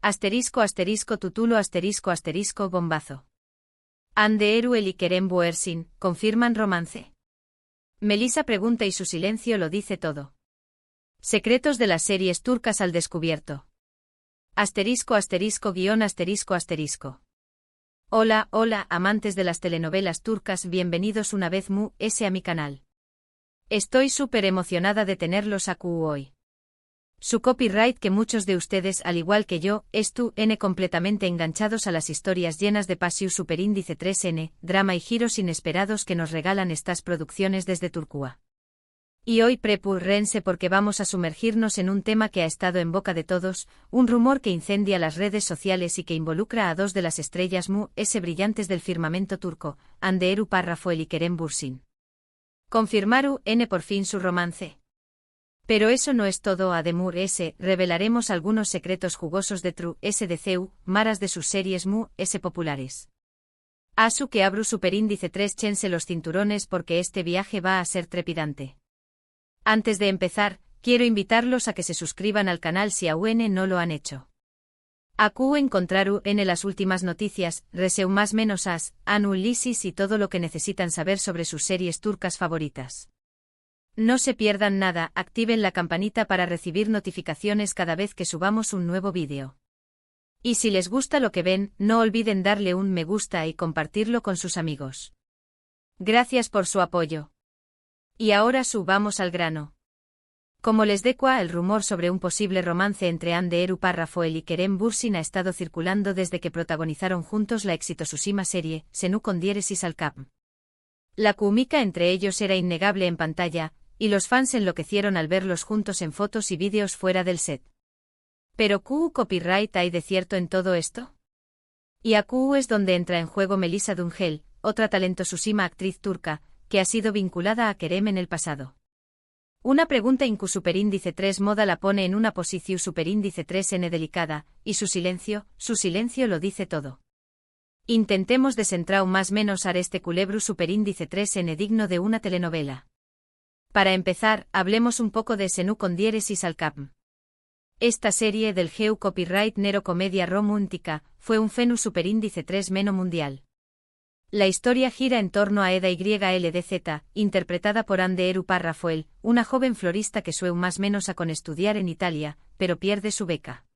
Asterisco asterisco tutulo asterisco asterisco bombazo. Ande Eruel y Kerem Bürsin, ¿confirman romance? Melissa pregunta y su silencio lo dice todo. Secretos de las series turcas al descubierto. Asterisco asterisco guión asterisco asterisco. Hola, hola, amantes de las telenovelas turcas, bienvenidos una vez a mi canal. Estoy súper emocionada de tenerlos aquí hoy. Su copyright que muchos de ustedes, al igual que yo, completamente enganchados a las historias llenas de pasión superíndice 3N, drama y giros inesperados que nos regalan estas producciones desde Turquía. Y hoy prepárense porque vamos a sumergirnos en un tema que ha estado en boca de todos, un rumor que incendia las redes sociales y que involucra a dos de las estrellas brillantes del firmamento turco, Hande Erçel Rafael y Kerem Bürsin. ¿Confirmaron por fin su romance? Pero eso no es todo, además revelaremos algunos secretos jugosos de DCU, maras de sus series populares. Asu que abru superíndice 3 chense los cinturones porque este viaje va a ser trepidante. Antes de empezar, quiero invitarlos a que se suscriban al canal si aún no lo han hecho. Aquí encontraru las últimas noticias, reseu más menos análisis y todo lo que necesitan saber sobre sus series turcas favoritas. No se pierdan nada, activen la campanita para recibir notificaciones cada vez que subamos un nuevo vídeo. Y si les gusta lo que ven, no olviden darle un me gusta y compartirlo con sus amigos. Gracias por su apoyo. Y ahora subamos al grano. Como les decía, el rumor sobre un posible romance entre Hande Erçel Rafael y Kerem Bürsin ha estado circulando desde que protagonizaron juntos la exitosísima serie, Senu con diéresis al cap. La química entre ellos era innegable en pantalla, y los fans enloquecieron al verlos juntos en fotos y vídeos fuera del set. ¿Pero qué copyright hay de cierto en todo esto? Y aquí es donde entra en juego Melissa Dungel, otra talentosísima actriz turca, que ha sido vinculada a Kerem en el pasado. Una pregunta en que superíndice 3 moda la pone en una posición superíndice 3N delicada, y su silencio lo dice todo. Intentemos descentrar más menos a este culebro superíndice 3N digno de una telenovela. Para empezar, hablemos un poco de Senu con diéresis al cap. Esta serie del GEU copyright nero comedia romántica fue un fenus superíndice 3 meno mundial. La historia gira en torno a Eda YLDZ, interpretada por Hande Erçel Rafael, una joven florista que sueña más menos con estudiar en Italia, pero pierde su beca.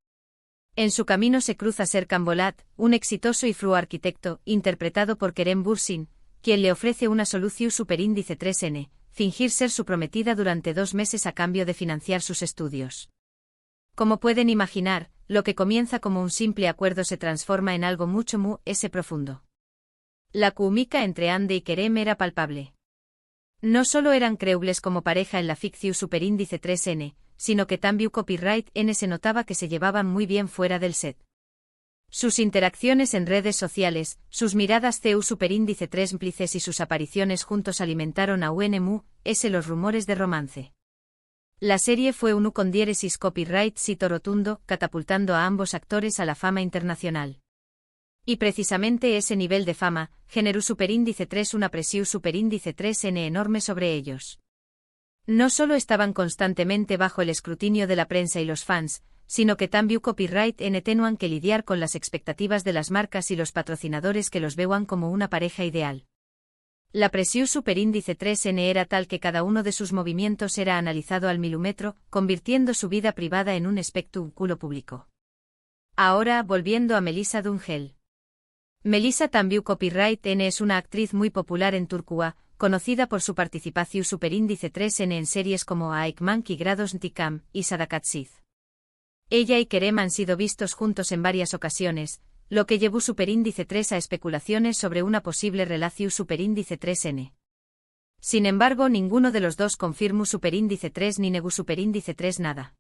En su camino se cruza Serkan Bolat, un exitoso y fluo arquitecto, interpretado por Kerem Bürsin, quien le ofrece una solución superíndice 3N, fingir ser su prometida durante 2 meses a cambio de financiar sus estudios. Como pueden imaginar, lo que comienza como un simple acuerdo se transforma en algo mucho profundo. La química entre Hande y Kerem era palpable. No solo eran creíbles como pareja en la ficción superíndice 3N, sino que también copyright N se notaba que se llevaban muy bien fuera del set. Sus interacciones en redes sociales, sus miradas CU superíndice 3 cómplices y sus apariciones juntos alimentaron a los rumores de romance. La serie fue un con diéresis copyright sito rotundo, catapultando a ambos actores a la fama internacional. Y precisamente ese nivel de fama, generó superíndice 3 una presión superíndice 3N enorme sobre ellos. No solo estaban constantemente bajo el escrutinio de la prensa y los fans, sino que también copyright N tenían que lidiar con las expectativas de las marcas y los patrocinadores que los veían como una pareja ideal. La presión superíndice 3N era tal que cada uno de sus movimientos era analizado al milímetro, convirtiendo su vida privada en un espectáculo público. Ahora, volviendo a Melissa Dungel. Melissa también copyright N es una actriz muy popular en Turquía, conocida por su participación superíndice 3N en series como Aikmank y Grados Ntikam, y Sadakatsiz. Ella y Kerem han sido vistos juntos en varias ocasiones, lo que llevó superíndice 3 a especulaciones sobre una posible relación superíndice 3N. Sin embargo, ninguno de los dos confirmó superíndice 3 ni negó superíndice 3 nada.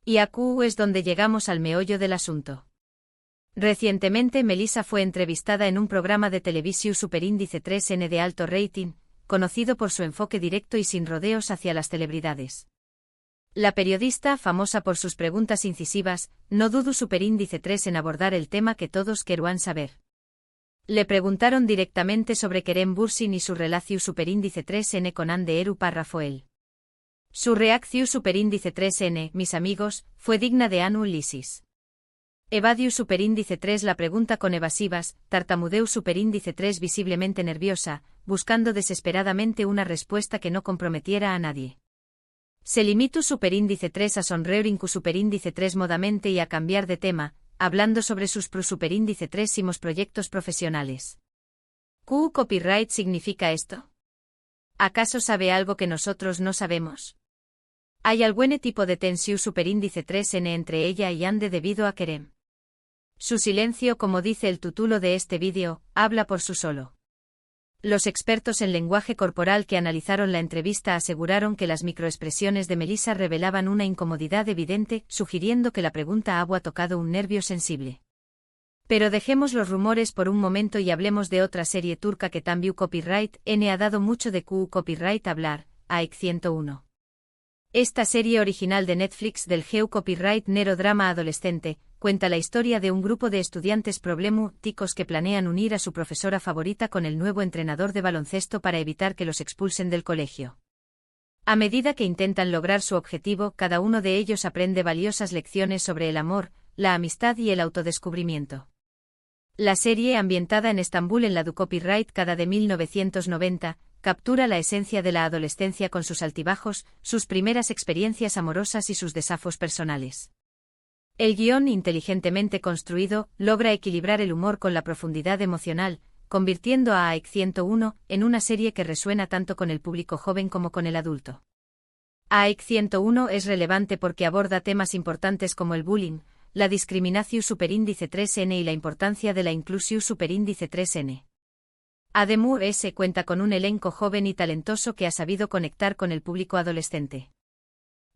Y aquí es donde llegamos al meollo del asunto. Recientemente Melissa fue entrevistada en un programa de televisión superíndice 3N de alto rating, conocido por su enfoque directo y sin rodeos hacia las celebridades. La periodista, famosa por sus preguntas incisivas, no dudó superíndice 3 en abordar el tema que todos querían saber. Le preguntaron directamente sobre Kerem Bürsin y su relación superíndice 3N con Hande Erçel Rafael. Su reacción superíndice 3N, mis amigos, fue digna de análisis. Evadiu superíndice 3 la pregunta con evasivas, tartamudeu superíndice 3 visiblemente nerviosa, buscando desesperadamente una respuesta que no comprometiera a nadie. Se limitu superíndice 3 a sonreorincu superíndice 3 modamente y a cambiar de tema, hablando sobre sus superíndice 3 simos proyectos profesionales. ¿Q copyright significa esto? ¿Acaso sabe algo que nosotros no sabemos? ¿Hay algún tipo de tensión superíndice 3n entre ella y Ande debido a Kerem? Su silencio, como dice el título de este vídeo, habla por sí solo. Los expertos en lenguaje corporal que analizaron la entrevista aseguraron que las microexpresiones de Melissa revelaban una incomodidad evidente, sugiriendo que la pregunta había tocado un nervio sensible. Pero dejemos los rumores por un momento y hablemos de otra serie turca que también copyright N ha dado mucho de Q copyright hablar, AEK 101. Esta serie original de Netflix del Geo copyright nero drama adolescente, cuenta la historia de un grupo de estudiantes problemáticos que planean unir a su profesora favorita con el nuevo entrenador de baloncesto para evitar que los expulsen del colegio. A medida que intentan lograr su objetivo, cada uno de ellos aprende valiosas lecciones sobre el amor, la amistad y el autodescubrimiento. La serie, ambientada en Estambul en la du copyright cada de 1990, captura la esencia de la adolescencia con sus altibajos, sus primeras experiencias amorosas y sus desafíos personales. El guión, inteligentemente construido, logra equilibrar el humor con la profundidad emocional, convirtiendo a AEK 101 en una serie que resuena tanto con el público joven como con el adulto. AEK 101 es relevante porque aborda temas importantes como el bullying, la discriminación superíndice 3n y la importancia de la inclusión superíndice 3n. Además, cuenta con un elenco joven y talentoso que ha sabido conectar con el público adolescente.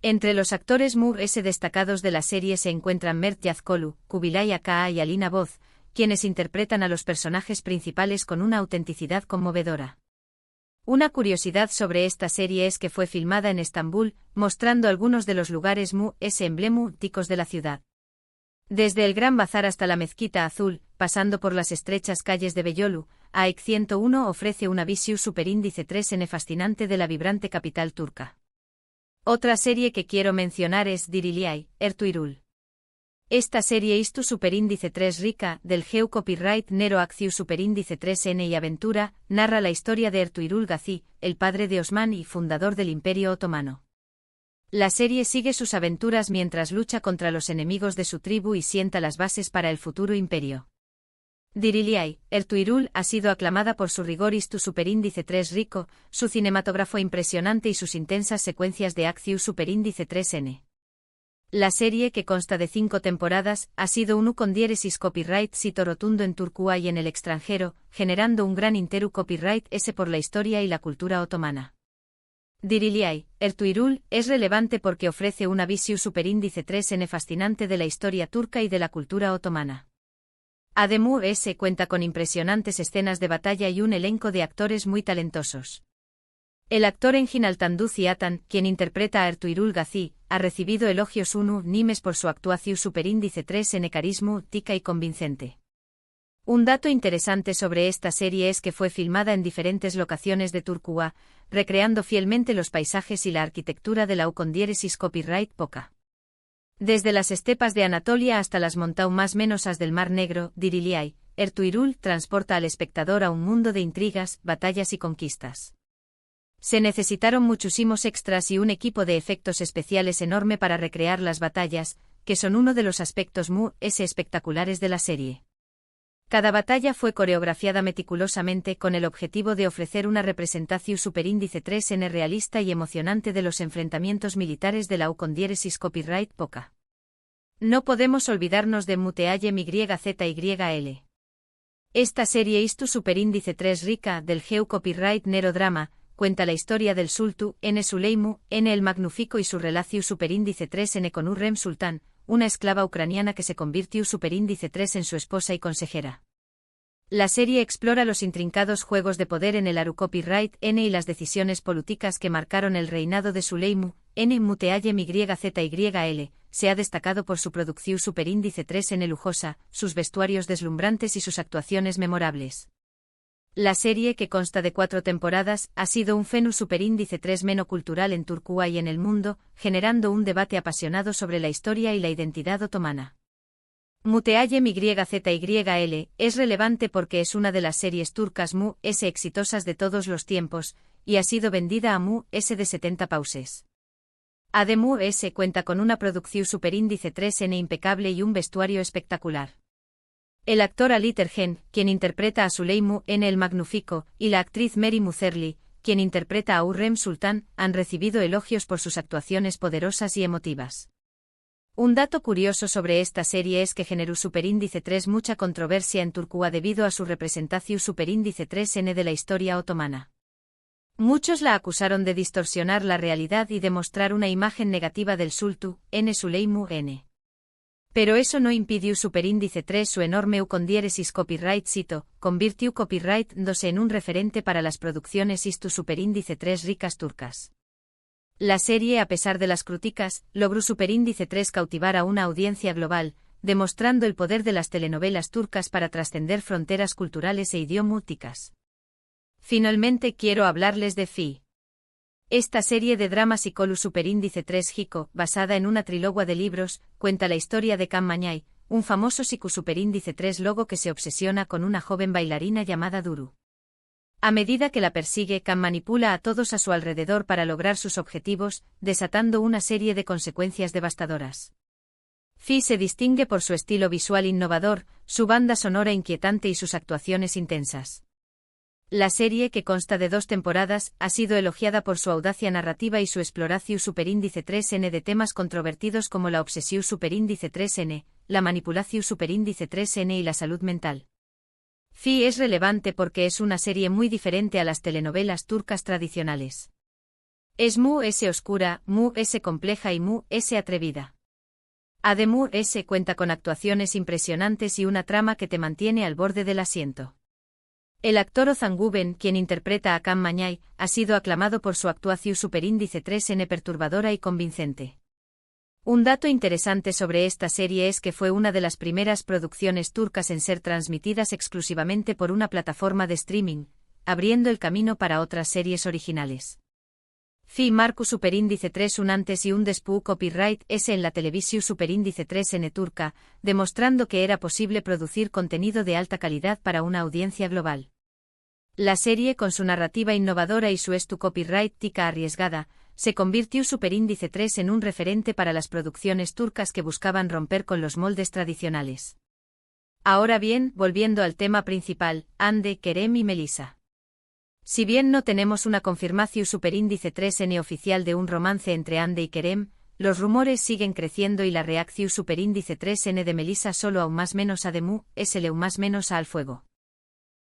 Entre los actores destacados de la serie se encuentran Mert Yazkolu, Kubilay Aka y Alina Boz, quienes interpretan a los personajes principales con una autenticidad conmovedora. Una curiosidad sobre esta serie es que fue filmada en Estambul, mostrando algunos de los lugares emblemáticos de la ciudad. Desde el Gran Bazar hasta la Mezquita Azul, pasando por las estrechas calles de Beyoğlu, AEK 101 ofrece una visión superíndice 3n fascinante de la vibrante capital turca. Otra serie que quiero mencionar es Diriliay, Ertuğrul. Esta serie Istu superíndice 3 rica, del Geo copyright Nero Acciu superíndice 3n y aventura, narra la historia de Ertuğrul Gazi, el padre de Osman y fundador del Imperio Otomano. La serie sigue sus aventuras mientras lucha contra los enemigos de su tribu y sienta las bases para el futuro imperio. Diriliay, Ertuğrul ha sido aclamada por su rigor y su superíndice 3 rico, su cinematógrafo impresionante y sus intensas secuencias de acción superíndice 3n. La serie, que consta de 5 temporadas, ha sido un con diéresis copyright sito rotundo en Turquía y en el extranjero, generando un gran interu copyright por la historia y la cultura otomana. Diriliay, Ertuğrul, es relevante porque ofrece una visión superíndice 3n fascinante de la historia turca y de la cultura otomana. Además, cuenta con impresionantes escenas de batalla y un elenco de actores muy talentosos. El actor Engin Altan Ziatan, quien interpreta a Ertuğrul Gazi, ha recibido elogios unánimes por su actuación superíndice 3n carismática y convincente. Un dato interesante sobre esta serie es que fue filmada en diferentes locaciones de Turquía, recreando fielmente los paisajes y la arquitectura de la con diéresis copyright poca. Desde las estepas de Anatolia hasta las montañas más menosas del Mar Negro, Diriliay, Ertuğrul transporta al espectador a un mundo de intrigas, batallas y conquistas. Se necesitaron muchísimos extras y un equipo de efectos especiales enorme para recrear las batallas, que son uno de los aspectos espectaculares de la serie. Cada batalla fue coreografiada meticulosamente con el objetivo de ofrecer una representación superíndice 3n realista y emocionante de los enfrentamientos militares de la con diéresis copyright poca. No podemos olvidarnos de Muteaye MYZYL. Esta serie Istu superíndice 3 rica, del Geo copyright Nero drama, cuenta la historia del Sultu, N. Suleimu, N. el Magnífico y su relación superíndice 3n con Hürrem Sultán, una esclava ucraniana que se convirtió superíndice 3 en su esposa y consejera. La serie explora los intrincados juegos de poder en el Aru copyright N y las decisiones políticas que marcaron el reinado de Suleimu, N. Muteaye MYZYL, se ha destacado por su producción superíndice 3n lujosa, sus vestuarios deslumbrantes y sus actuaciones memorables. La serie, que consta de 4 temporadas, ha sido un fenómeno superíndice 3 menocultural en Turquía y en el mundo, generando un debate apasionado sobre la historia y la identidad otomana. Muteayem YZYL es relevante porque es una de las series turcas Mu.S exitosas de todos los tiempos, y ha sido vendida a Mu.S de 70 pauses. Mu.S cuenta con una producción superíndice 3N impecable y un vestuario espectacular. El actor Ali Tergen, quien interpreta a Süleyman en El Magnífico, y la actriz Mary Muzerli, quien interpreta a Hürrem Sultan, han recibido elogios por sus actuaciones poderosas y emotivas. Un dato curioso sobre esta serie es que generó superíndice 3 mucha controversia en Turquía debido a su representación superíndice 3N de la historia otomana. Muchos la acusaron de distorsionar la realidad y de mostrar una imagen negativa del Sultu, N. Süleyman N. Pero eso no impidió superíndice 3 su enorme con diéresis copyright cito, convirtió copyright 2 en un referente para las producciones istu superíndice 3 ricas turcas. La serie, a pesar de las críticas, logró superíndice 3 cautivar a una audiencia global, demostrando el poder de las telenovelas turcas para trascender fronteras culturales e idiomáticas. Finalmente quiero hablarles de Fi. Esta serie de drama psicólogo superíndice 3 Hiko, basada en una trilogía de libros, cuenta la historia de Can Mañay, un famoso superíndice 3 logo que se obsesiona con una joven bailarina llamada Duru. A medida que la persigue, Can manipula a todos a su alrededor para lograr sus objetivos, desatando una serie de consecuencias devastadoras. Fi se distingue por su estilo visual innovador, su banda sonora inquietante y sus actuaciones intensas. La serie, que consta de 2 temporadas, ha sido elogiada por su audacia narrativa y su exploración superíndice 3N de temas controvertidos como la obsesión superíndice 3N, la manipulación superíndice 3N y la salud mental. Fi es relevante porque es una serie muy diferente a las telenovelas turcas tradicionales. Es Mu.S oscura, Mu.S compleja y Mu.S atrevida. Mu.S cuenta con actuaciones impresionantes y una trama que te mantiene al borde del asiento. El actor Ozan Güven, quien interpreta a Can Mañay, ha sido aclamado por su actuación superíndice 3N perturbadora y convincente. Un dato interesante sobre esta serie es que fue una de las primeras producciones turcas en ser transmitidas exclusivamente por una plataforma de streaming, abriendo el camino para otras series originales. Fi marcó superíndice 3 un antes y un después copyright S en la televisión superíndice 3N turca, demostrando que era posible producir contenido de alta calidad para una audiencia global. La serie, con su narrativa innovadora y su copyright tica arriesgada, se convirtió superíndice 3 en un referente para las producciones turcas que buscaban romper con los moldes tradicionales. Ahora bien, volviendo al tema principal, Hande, Kerem y Melisa. Si bien no tenemos una confirmación superíndice 3N oficial de un romance entre Hande y Kerem, los rumores siguen creciendo y la reacción superíndice 3N de Melisa solo aún más menos a Mu.S aún más menos a al fuego.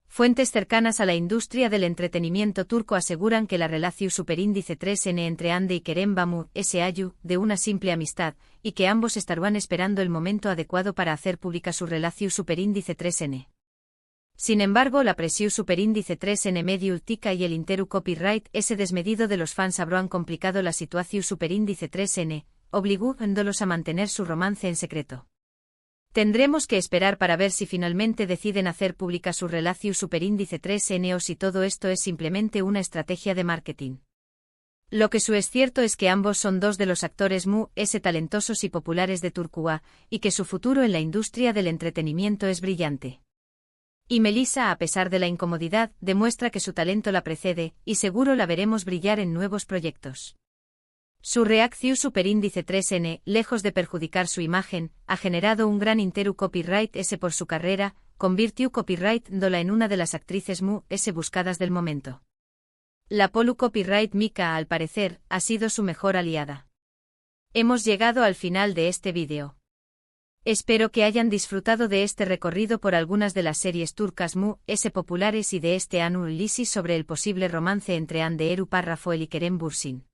Fuentes cercanas a la industria del entretenimiento turco aseguran que la relación superíndice 3N entre Hande y Kerem va Mu.S ayu, de una simple amistad, y que ambos estarán esperando el momento adecuado para hacer pública su relación superíndice 3N. Sin embargo, la presión superíndice 3N medio tica y el interu copyright ese desmedido de los fans habrán complicado la situación superíndice 3N, obligándolos a mantener su romance en secreto. Tendremos que esperar para ver si finalmente deciden hacer pública su relación superíndice 3N o si todo esto es simplemente una estrategia de marketing. Lo que es cierto es que ambos son 2 de los actores Mu.S talentosos y populares de Turquía, y que su futuro en la industria del entretenimiento es brillante. Y Melisa, a pesar de la incomodidad, demuestra que su talento la precede, y seguro la veremos brillar en nuevos proyectos. Su reacción superíndice 3N, lejos de perjudicar su imagen, ha generado un gran interu copyright S por su carrera, convirtió copyright Dola en una de las actrices Mu.S buscadas del momento. La polu copyright Mika, al parecer, ha sido su mejor aliada. Hemos llegado al final de este vídeo. Espero que hayan disfrutado de este recorrido por algunas de las series turcas Mu.S populares y de este análisis sobre el posible romance entre Hande Eru Parrafoel y Kerem Bürsin.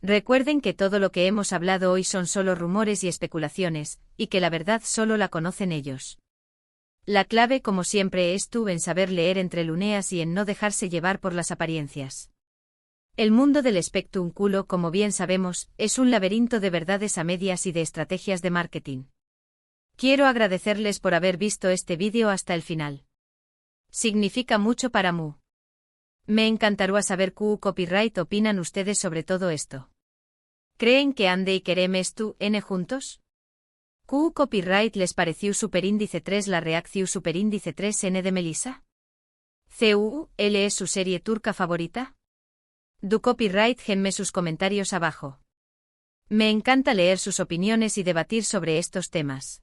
Recuerden que todo lo que hemos hablado hoy son solo rumores y especulaciones, y que la verdad solo la conocen ellos. La clave, como siempre, es tú en saber leer entre líneas y en no dejarse llevar por las apariencias. El mundo del espectáculo, como bien sabemos, es un laberinto de verdades a medias y de estrategias de marketing. Quiero agradecerles por haber visto este vídeo hasta el final. Significa mucho para Mu. Me encantaría saber qué copyright opinan ustedes sobre todo esto. ¿Creen que Hande y Kerem juntos? Q copyright les pareció superíndice 3 la reacción superíndice 3N de Melissa? ¿L es su serie turca favorita? Du copyright genme sus comentarios abajo. Me encanta leer sus opiniones y debatir sobre estos temas.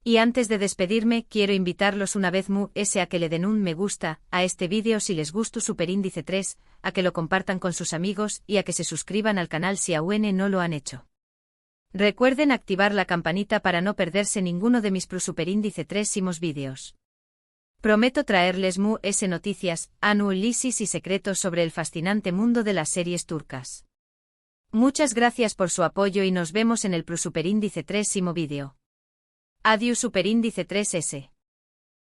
Y antes de despedirme, quiero invitarlos una vez más a que le den un me gusta a este vídeo si les gustó superíndice 3, a que lo compartan con sus amigos y a que se suscriban al canal si aún no lo han hecho. Recuerden activar la campanita para no perderse ninguno de mis superíndice 3 vídeos. Prometo traerles noticias, análisis y secretos sobre el fascinante mundo de las series turcas. Muchas gracias por su apoyo y nos vemos en el superíndice 3 vídeo. Adiós superíndice 3S.